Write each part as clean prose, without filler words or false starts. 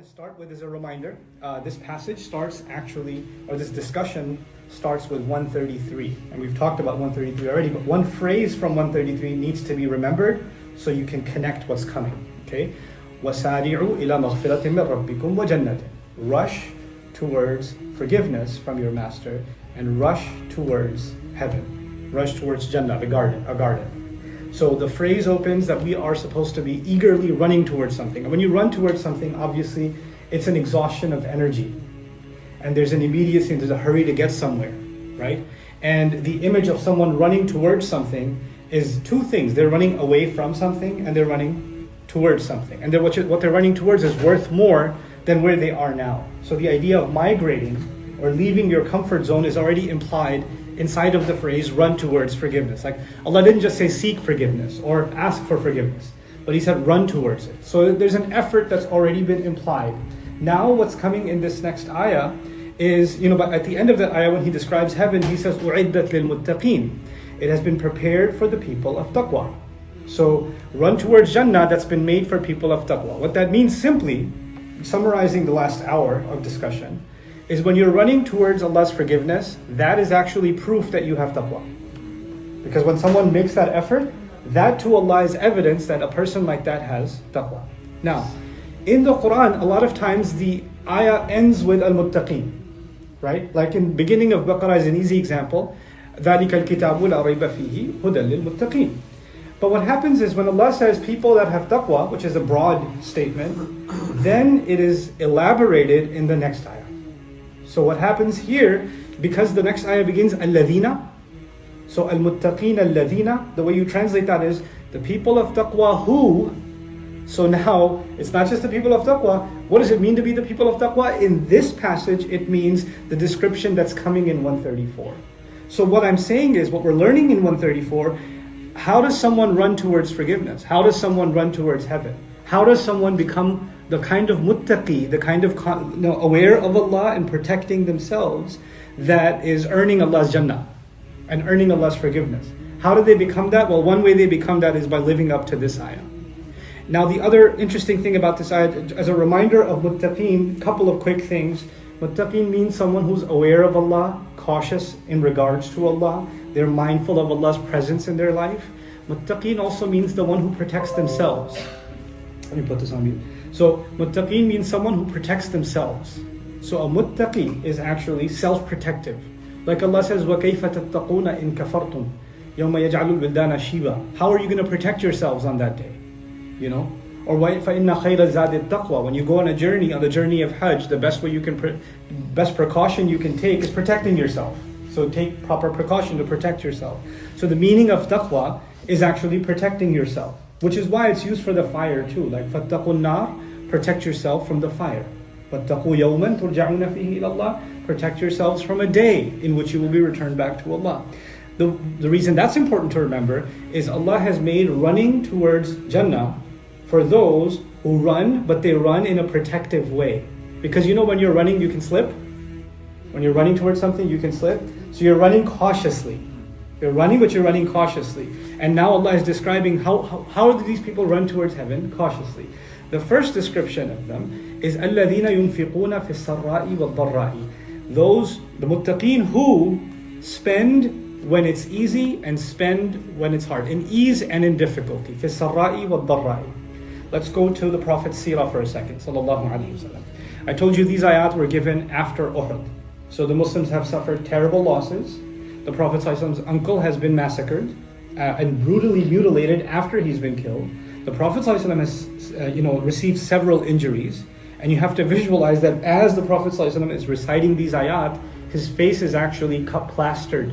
to start with is a reminder. This passage starts actually, or this discussion starts with 133. And we've talked about 133 already, but one phrase from 133 needs to be remembered so you can connect what's coming. Okay? وَسَارِعُوا إِلَى مَغْفِرَةٍ مِّن رَبِّكُمْ وَجَنَّةٍ. Rush towards forgiveness from your master and rush towards heaven. Rush towards Jannah, a garden. So the phrase opens that we are supposed to be eagerly running towards something. And when you run towards something, obviously, it's an exhaustion of energy. And there's an immediacy, and there's a hurry to get somewhere, right? And the image of someone running towards something is two things. They're running away from something, and they're running towards something. And what they're running towards is worth more than where they are now. So the idea of migrating or leaving your comfort zone is already implied inside of the phrase run towards forgiveness. Like Allah didn't just say seek forgiveness or ask for forgiveness, but He said run towards it. So there's an effort that's already been implied. Now what's coming in this next ayah is, but at the end of that ayah when He describes heaven, He says u'iddat lil muttaqin. It has been prepared for the people of taqwa. So run towards Jannah that's been made for people of taqwa. What that means, simply summarizing the last hour of discussion, is when you're running towards Allah's forgiveness, that is actually proof that you have taqwa. Because when someone makes that effort, that to Allah is evidence that a person like that has taqwa. Now, in the Quran, a lot of times the ayah ends with al-muttaqin, right? Like in beginning of Baqarah is an easy example. ذَلِكَ الْكِتَابُ لَا رَيْبَ فِيهِ هُدًى لِلْمُتَّقِينَ. But what happens is when Allah says people that have taqwa, which is a broad statement, then it is elaborated in the next ayah. So what happens here, because the next ayah begins الَّذِينَ, so al-muttaqeen الَّذِينَ, the way you translate that is the people of taqwa who. So now it's not just the people of taqwa. What does it mean to be the people of taqwa? In this passage it means the description that's coming in 134. So what I'm saying is, what we're learning in 134, how does someone run towards forgiveness? How does someone run towards heaven? How does someone become the kind of muttaqi, the kind of aware of Allah and protecting themselves that is earning Allah's Jannah and earning Allah's forgiveness? How do they become that? Well, one way they become that is by living up to this ayah. Now the other interesting thing about this ayah, as a reminder of muttaqeen, couple of quick things. Muttaqeen means someone who's aware of Allah, cautious in regards to Allah. They're mindful of Allah's presence in their life. Muttaqeen also means the one who protects themselves. Let me put this on mute. So muttaqeen means someone who protects themselves. So a muttaqi is actually self-protective. Like Allah says, وَكَيْفَ تَتَّقُونَ إِن كَفَرْتُمْ يَوْمَ يَجْعَلُ الْوِلْدَانَ شِيبًا. How are you going to protect yourselves on that day? Or فَإِنَّ خَيْرَ الزَّادِ التَّقْوَى. When you go on the journey of Hajj, the best way you can, best precaution you can take is protecting yourself. So take proper precaution to protect yourself. So the meaning of taqwa is actually protecting yourself, which is why it's used for the fire too. Like فَاتَّقُوا النَّارِ, protect yourself from the fire. وَاتَّقُوا يَوْمًا تُرْجَعُونَ فِيهِ إِلَى اللَّهِ, protect yourselves from a day in which you will be returned back to Allah. The reason that's important to remember is Allah has made running towards Jannah for those who run, but they run in a protective way. Because when you're running, you can slip. When you're running towards something, you can slip. So you're running cautiously. You're running, but you're running cautiously. And now Allah is describing how do these people run towards heaven cautiously. The first description of them is الَّذِينَ يُنْفِقُونَ فِي السَّرَّاءِ وَالضَّرَّاءِ. Those, the muttaqeen, who spend when it's easy and spend when it's hard. In ease and in difficulty. فِي السَّرَّاءِ وَالضَّرَّاءِ. Let's go to the Prophet's seerah for a second. Sallallahu alaihi wasallam. I told you these ayat were given after Uhud. So the Muslims have suffered terrible losses. The Prophet ﷺ's uncle has been massacred and brutally mutilated after he's been killed. The Prophet ﷺ has received several injuries. And you have to visualize that as the Prophet ﷺ is reciting these ayat, his face is actually cut plastered.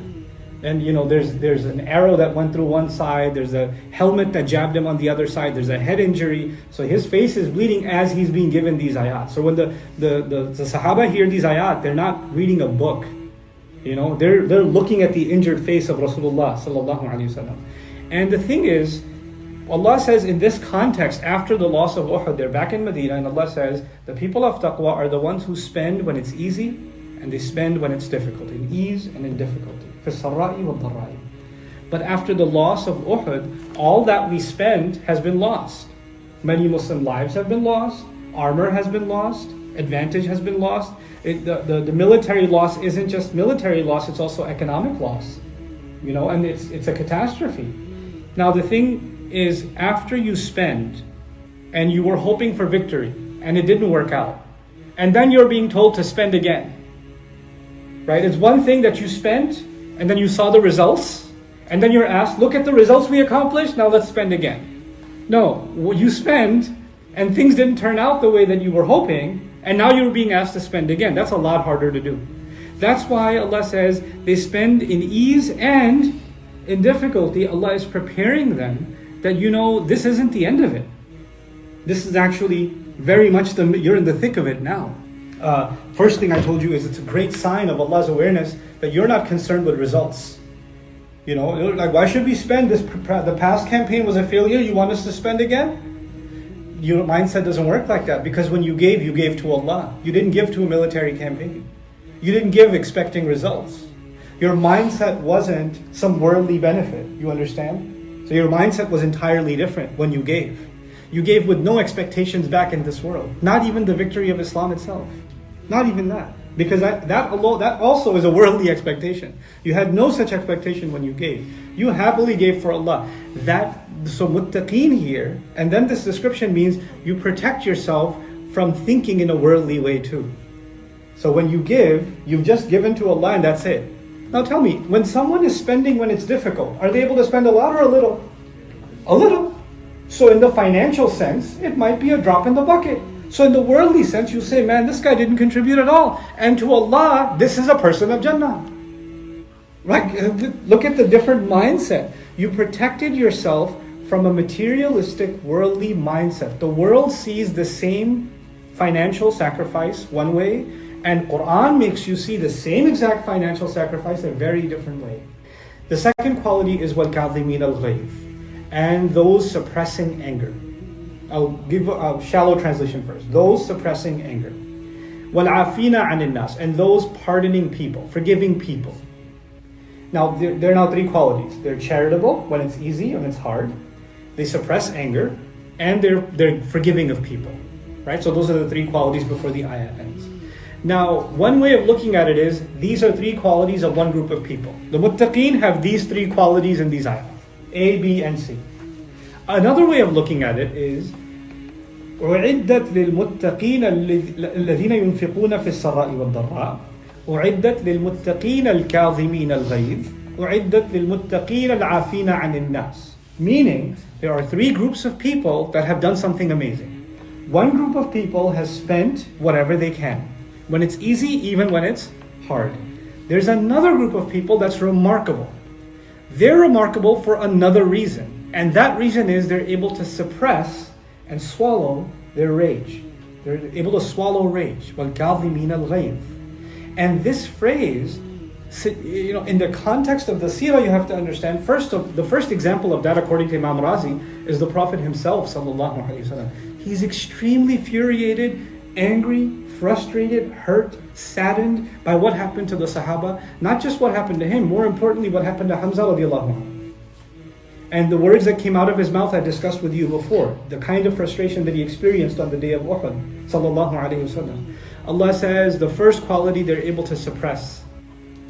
And there's an arrow that went through one side, there's a helmet that jabbed him on the other side, there's a head injury. So his face is bleeding as he's being given these ayat. So when the Sahaba hear these ayat, they're not reading a book. They're looking at the injured face of Rasulullah sallallahu alaihi wasallam. And the thing is, Allah says in this context, after the loss of Uhud, they're back in Medina, and Allah says, the people of taqwa are the ones who spend when it's easy, and they spend when it's difficult, in ease and in difficulty. فِي السَّرَّاءِ وَالضَّرَّاءِ. But after the loss of Uhud, all that we spend has been lost. Many Muslim lives have been lost. armor has been lost, advantage has been lost. The military loss isn't just military loss, it's also economic loss. And it's a catastrophe. Now the thing is, after you spend and you were hoping for victory and it didn't work out, and then you're being told to spend again, right? It's one thing that you spent and then you saw the results and then you're asked, look at the results we accomplished, now let's spend again. No, you spend and things didn't turn out the way that you were hoping, and now you're being asked to spend again. That's a lot harder to do. That's why Allah says they spend in ease and in difficulty. Allah is preparing them that this isn't the end of it. This is actually very much you're in the thick of it now. First thing I told you is it's a great sign of Allah's awareness that you're not concerned with results. Like, why should we spend this? The past campaign was a failure. You want us to spend again? Your mindset doesn't work like that, because when you gave to Allah. You didn't give to a military campaign. You didn't give expecting results. Your mindset wasn't some worldly benefit. You understand? So your mindset was entirely different when you gave. You gave with no expectations back in this world. Not even the victory of Islam itself. Not even that. Because that also is a worldly expectation. You had no such expectation when you gave. You happily gave for Allah. So muttaqeen here, and then this description means you protect yourself from thinking in a worldly way too. So when you give, you've just given to Allah and that's it. Now tell me, when someone is spending when it's difficult, are they able to spend a lot or a little? A little. So in the financial sense, it might be a drop in the bucket. So in the worldly sense, you say, man, this guy didn't contribute at all. And to Allah, this is a person of Jannah. Right? Look at the different mindset. You protected yourself from a materialistic, worldly mindset. The world sees the same financial sacrifice one way, and Quran makes you see the same exact financial sacrifice a very different way. The second quality is وَالْكَاظِمِينَ الْغَيْظَ, and those suppressing anger. I'll give a shallow translation first. Those suppressing anger. وَالْعَافِينَ عَنِ النَّاسِ, and those pardoning people, forgiving people. Now, there are now three qualities. They're charitable when it's easy and it's hard. They suppress anger, and they're forgiving of people. Right? So those are the three qualities before the ayah ends. Now, one way of looking at it is, these are three qualities of one group of people. The muttaqeen have these three qualities in these ayahs. A, B, and C. Another way of looking at it is, أُعِدَّتْ لِلْمُتَّقِينَ الَّذِينَ يُنْفِقُونَ فِي السَّرَّاءِ وَالضَّرَّاءِ أُعِدَّتْ لِلْمُتَّقِينَ الْكَاظِمِينَ الْغَيْظَ أُعِدَّتْ لِلْمُتَّقِينَ الْعَافِينَ عَنِ النَّاسِ. Meaning, there are three groups of people that have done something amazing. One group of people has spent whatever they can, when it's easy, even when it's hard. There's another group of people that's remarkable. They're remarkable for another reason, and that reason is they're able to suppress and swallow their rage. They're able to swallow rage. وَالْكَاظِمِينَ الْغَيْظَ. And this phrase, in the context of the seerah, you have to understand, the first example of that, according to Imam Razi, is the Prophet himself, sallallahu alaihi wasallam. He's extremely infuriated, angry, frustrated, hurt, saddened by what happened to the Sahaba. Not just what happened to him, more importantly, what happened to Hamza radiallahu anhu. And the words that came out of his mouth I discussed with you before, the kind of frustration that he experienced on the day of Uhud, sallallahu alaihi wasallam. Allah says the first quality, they're able to suppress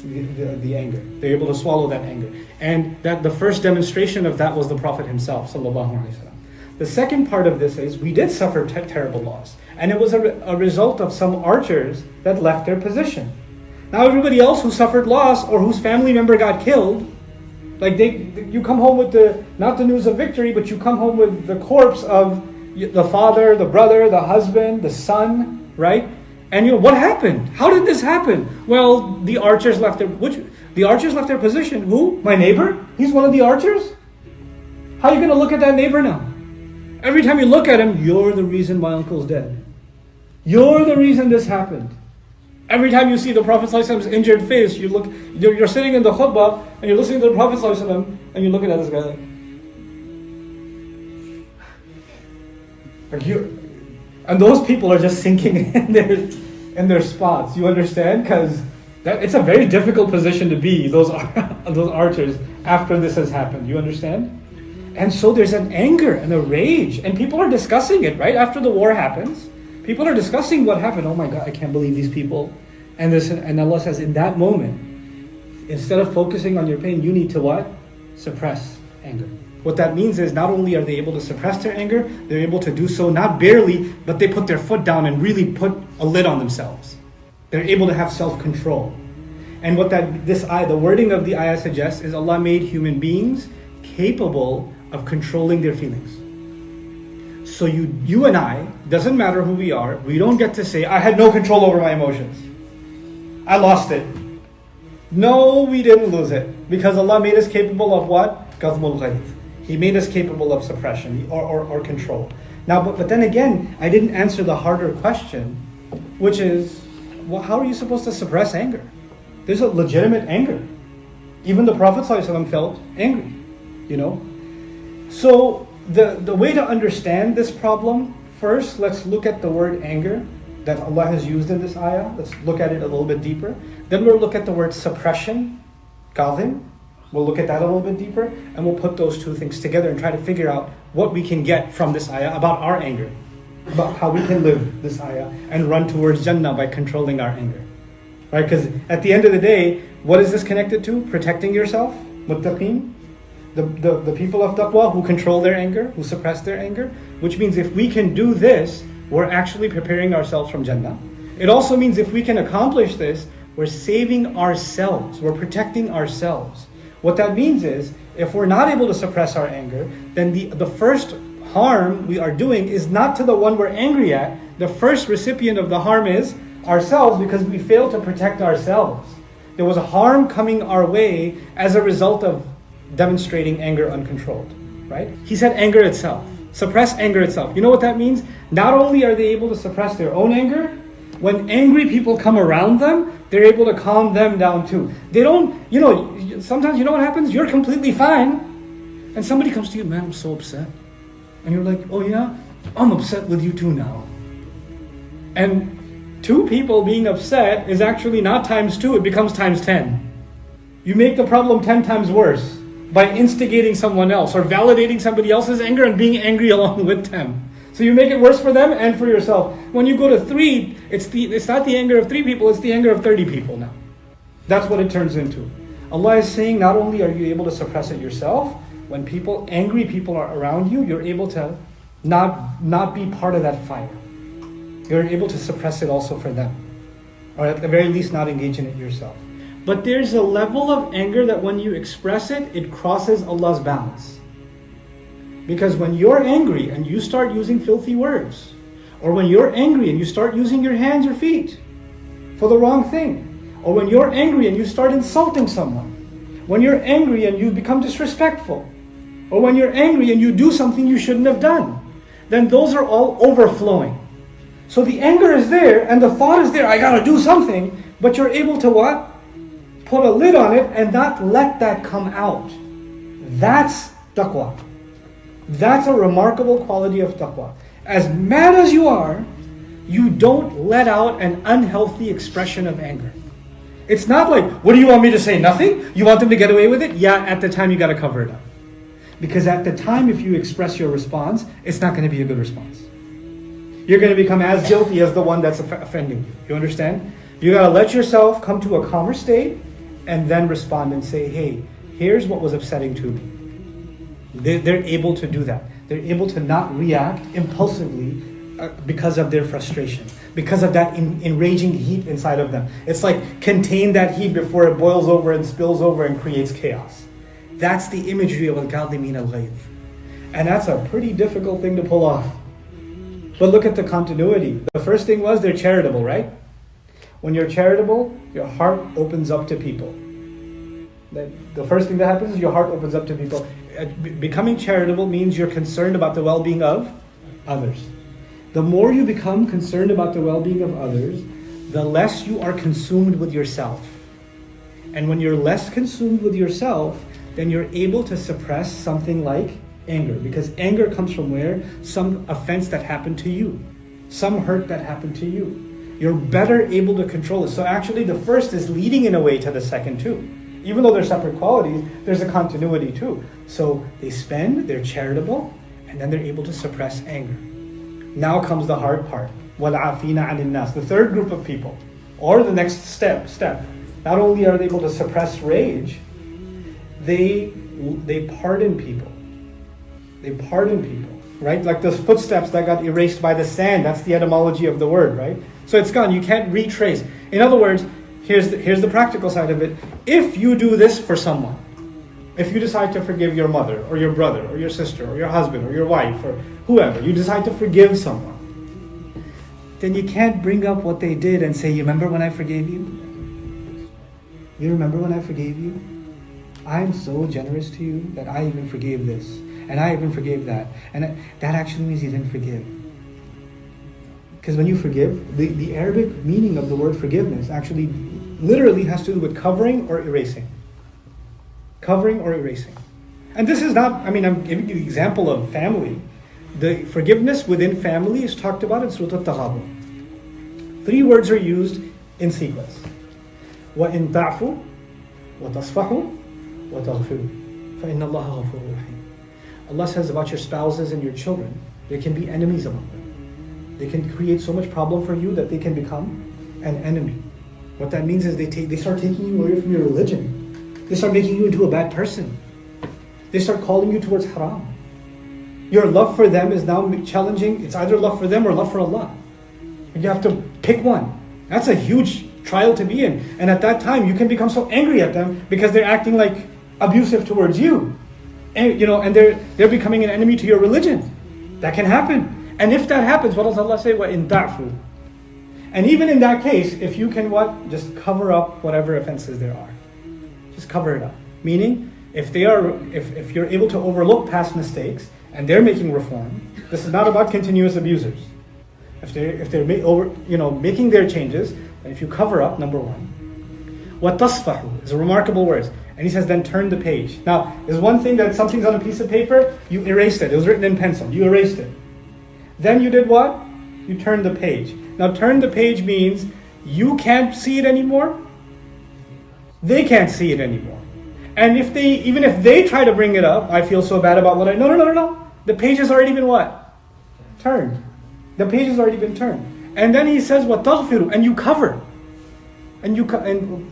the anger. They're able to swallow that anger. And that the first demonstration of that was the Prophet himself, sallallahu alaihi wasallam. The second part of this is, we did suffer terrible loss. And it was a result of some archers that left their position. Now everybody else who suffered loss or whose family member got killed, like you come home with not the news of victory, but you come home with the corpse of the father, the brother, the husband, the son, right? And what happened? How did this happen? Well, the archers left their position. Who? My neighbor? He's one of the archers? How are you going to look at that neighbor now? Every time you look at him, you're the reason my uncle's dead. You're the reason this happened. Every time you see the Prophet ﷺ's injured face, you're sitting in the khutbah and you're listening to the Prophet ﷺ and you're looking at this guy and those people are just sinking in their spots. You understand? Because it's a very difficult position to be, those archers, after this has happened. You understand? And so there's an anger and a rage, and people are discussing it, right? After the war happens, People are discussing what happened. Oh my God, I can't believe these people. And Allah says, in that moment, instead of focusing on your pain, you need to what? Suppress anger. What that means is not only are they able to suppress their anger, they're able to do so not barely, but they put their foot down and really put a lid on themselves. They're able to have self-control. And what the wording of the ayah suggests is Allah made human beings capable of controlling their feelings. So you and I, doesn't matter who we are, we don't get to say, I had no control over my emotions. I lost it. No, we didn't lose it. Because Allah made us capable of what? Qadmul ghayth. He made us capable of suppression or control. Now, but then again, I didn't answer the harder question, which is, well, how are you supposed to suppress anger? There's a legitimate anger. Even the Prophet ﷺ felt angry, So the way to understand this problem, first, let's look at the word anger that Allah has used in this ayah. Let's look at it a little bit deeper. Then we'll look at the word suppression, qadhim. We'll look at that a little bit deeper, and we'll put those two things together and try to figure out what we can get from this ayah about our anger, about how we can live this ayah and run towards Jannah by controlling our anger. Right? Because at the end of the day, what is this connected to? Protecting yourself, muttaqeen, the people of taqwa who control their anger, who suppress their anger, which means if we can do this, we're actually preparing ourselves from Jannah. It also means if we can accomplish this, we're saving ourselves, we're protecting ourselves. What that means is, if we're not able to suppress our anger, then the first harm we are doing is not to the one we're angry at. The first recipient of the harm is ourselves, because we fail to protect ourselves. There was a harm coming our way as a result of demonstrating anger uncontrolled, right? He said anger itself. Suppress anger itself. You know what that means? Not only are they able to suppress their own anger, when angry people come around them, they're able to calm them down too. They don't, sometimes you know what happens? You're completely fine, and somebody comes to you, man, I'm so upset. And you're like, oh yeah? I'm upset with you too now. And two people being upset is actually not times 2, it becomes times 10. You make the problem 10 times worse by instigating someone else or validating somebody else's anger and being angry along with them. So you make it worse for them and for yourself. When you go to 3, it's not the anger of 3 people, it's the anger of 30 people now. That's what it turns into. Allah is saying not only are you able to suppress it yourself, when angry people are around you, you're able to not be part of that fire. You're able to suppress it also for them. Or at the very least not engage in it yourself. But there's a level of anger that when you express it, it crosses Allah's bounds. Because when you're angry and you start using filthy words, or when you're angry and you start using your hands or feet for the wrong thing, or when you're angry and you start insulting someone, when you're angry and you become disrespectful, or when you're angry and you do something you shouldn't have done, then those are all overflowing. So the anger is there and the thought is there, I gotta do something, but you're able to what? Put a lid on it and not let that come out. That's taqwa. That's a remarkable quality of taqwa. As mad as you are, you don't let out an unhealthy expression of anger. It's not like, what do you want me to say? Nothing? You want them to get away with it? Yeah, at the time you got to cover it up. Because at the time, if you express your response, it's not going to be a good response. You're going to become as guilty as the one that's offending you. You understand? You got to let yourself come to a calmer state and then respond and say, hey, here's what was upsetting to me. They're able to do that. They're able to not react impulsively because of their frustration, because of that enraging heat inside of them. It's like contain that heat before it boils over and spills over and creates chaos. That's the imagery of al-kadhimin al-ghayth. And that's a pretty difficult thing to pull off. But look at the continuity. The first thing was they're charitable, right? When you're charitable, your heart opens up to people. The first thing that happens is your heart opens up to people. Becoming charitable means you're concerned about the well-being of others. The more you become concerned about the well-being of others, the less you are consumed with yourself. And when you're less consumed with yourself, then you're able to suppress something like anger. Because anger comes from where? Some offense that happened to you. Some hurt that happened to you. You're better able to control it. So actually the first is leading in a way to the second too. Even though they're separate qualities, there's a continuity too. So they spend, they're charitable, and then they're able to suppress anger. Now comes the hard part. وَالْعَافِينَ عَنِ النَّاسِ. The third group of people, or the next step, not only are they able to suppress rage, they pardon people. They pardon people, right? Like those footsteps that got erased by the sand. That's the etymology of the word, right? So it's gone. You can't retrace. In other words, here's the practical side of it. If you do this for someone, if you decide to forgive your mother or your brother or your sister or your husband or your wife or whoever, you decide to forgive someone, then you can't bring up what they did and say, you remember when I forgave you? You remember when I forgave you? I'm so generous to you that I even forgave this and I even forgave that. And that actually means you didn't forgive. Because when you forgive, the Arabic meaning of the word forgiveness actually literally has to do with covering or erasing. Covering or erasing. And this is not, I'm giving you the example of family. The forgiveness within family is talked about in Surah Al-Taghabun. 3 words are used in sequence. وَإِن تَعْفُوا وَتَصْفَحُوا وَتَغْفِرُوا فَإِنَّ اللَّهَ غَفُورٌ رَحِيمٌ. Allah says about your spouses and your children, there can be enemies among them. They can create so much problem for you that they can become an enemy. What that means is they start taking you away from your religion. They start making you into a bad person. They start calling you towards haram. Your love for them is now challenging. It's either love for them or love for Allah. You have to pick one. That's a huge trial to be in. And at that time, you can become so angry at them because they're acting like abusive towards you. And, and they're becoming an enemy to your religion. That can happen. And if that happens, what does Allah say? وَإِن تَعْفُوا. And even in that case, if you can just cover up whatever offenses there are. Just cover it up. Meaning, if you're able to overlook past mistakes and they're making reform, this is not about continuous abusers. If they're making their changes, and if you cover up, number one. وَتَصْفَحُ is a remarkable word. And he says, then turn the page. Now, there's one thing that something's on a piece of paper, you erased it. It was written in pencil. You erased it. Then you did what? You turned the page. Now, turn the page means you can't see it anymore. They can't see it anymore. And even if they try to bring it up, I feel so bad about what I... No. The page has already been what? Turned. The page has already been turned. And then he says, وَتَغْفِرُ, and you cover. And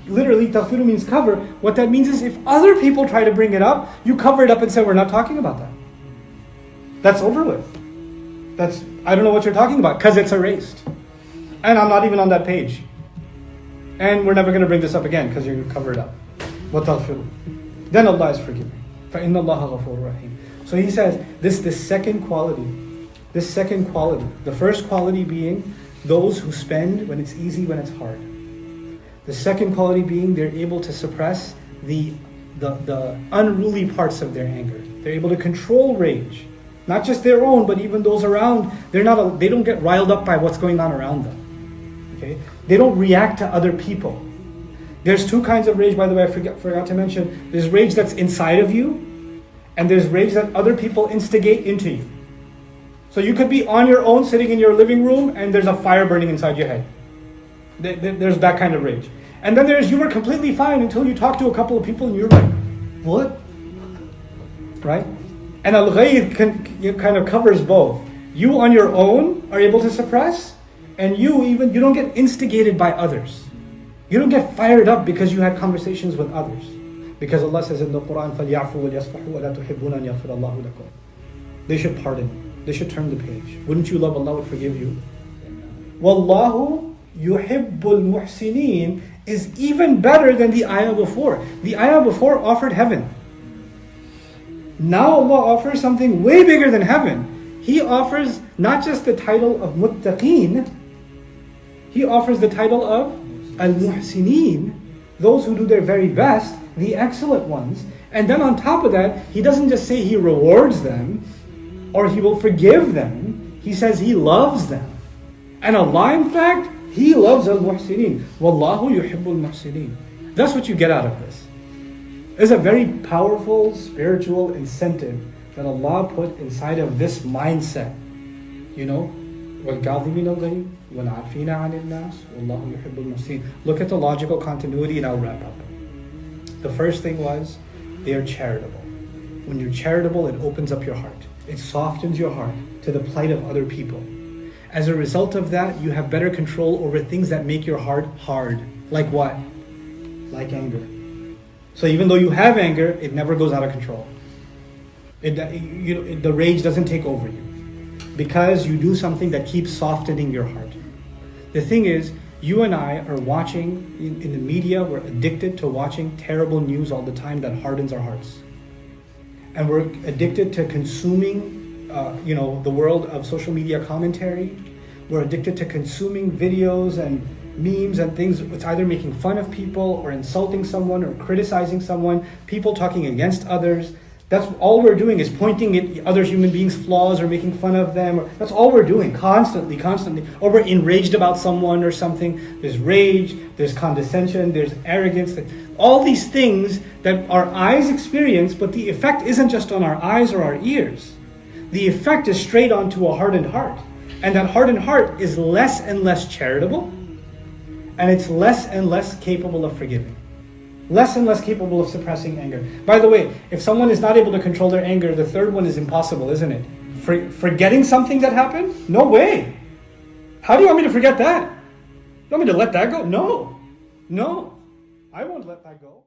literally, taghfiru means cover. What that means is if other people try to bring it up, you cover it up and say, we're not talking about that. That's over with. I don't know what you're talking about, because it's erased. And I'm not even on that page. And we're never going to bring this up again, because you're going to cover it up. وَتَغْفِرُ. Then Allah is forgiving. فَإِنَّ اللَّهَ غَفُورٌ رَحِيمٌ. So he says, this second quality, the first quality being those who spend when it's easy, when it's hard. The second quality being they're able to suppress the unruly parts of their anger. They're able to control rage. Not just their own, but even those around. They don't get riled up by what's going on around them. Okay? They don't react to other people. There's 2 kinds of rage, by the way, I forgot to mention. There's rage that's inside of you, and there's rage that other people instigate into you. So you could be on your own, sitting in your living room, and there's a fire burning inside your head. There's that kind of rage. And then you were completely fine until you talk to a couple of people and you're like, what? Right? And al-ghayth kind of covers both. You on your own are able to suppress, and you don't get instigated by others. You don't get fired up because you had conversations with others. Because Allah says in the Quran, فَلْيَعْفُوا وَلْيَصْفَحُوا وَلَا تُحِبُّونَ أَنْ يَغْفِرَ اللَّهُ لَكُمْ. They should pardon. They should turn the page. Wouldn't you love Allah would forgive you? Wallahu yuhibbul muhsinin is even better than the ayah before. The ayah before offered heaven. Now Allah offers something way bigger than heaven. He offers not just the title of muttaqeen, He offers the title of al-muhsinin, those who do their very best, the excellent ones. And then on top of that, He doesn't just say He rewards them or He will forgive them. He says He loves them. And Allah, in fact, He loves al-muhsinin. Wallahu yuhibbul muhsinin. That's what you get out of this. There's a very powerful spiritual incentive that Allah put inside of this mindset. وَالْكَاظِمِينَ الْغَيْظَ وَالْعَافِينَ عَنِ النَّاسِ وَاللَّهُ يُحِبُّ الْمُحْسِنِينَ. Look at the logical continuity and I'll wrap up. The first thing was, they are charitable. When you're charitable, it opens up your heart. It softens your heart to the plight of other people. As a result of that, you have better control over things that make your heart hard. Like what? Like anger. So even though you have anger, it never goes out of control. The rage doesn't take over you because you do something that keeps softening your heart. The thing is, you and I are watching, in the media, we're addicted to watching terrible news all the time that hardens our hearts. And we're addicted to consuming the world of social media commentary. We're addicted to consuming videos and memes and things. It's either making fun of people or insulting someone or criticizing someone, people talking against others. That's all we're doing, is pointing at other human beings' flaws or making fun of them. That's all we're doing constantly. Or we're enraged about someone or something. There's rage, there's condescension, there's arrogance. All these things that our eyes experience, but the effect isn't just on our eyes or our ears. The effect is straight onto a hardened heart. And that hardened heart is less and less charitable, and it's less and less capable of forgiving. Less and less capable of suppressing anger. By the way, if someone is not able to control their anger, the third one is impossible, isn't it? Forgetting something that happened? No way. How do you want me to forget that? You want me to let that go? No. I won't let that go.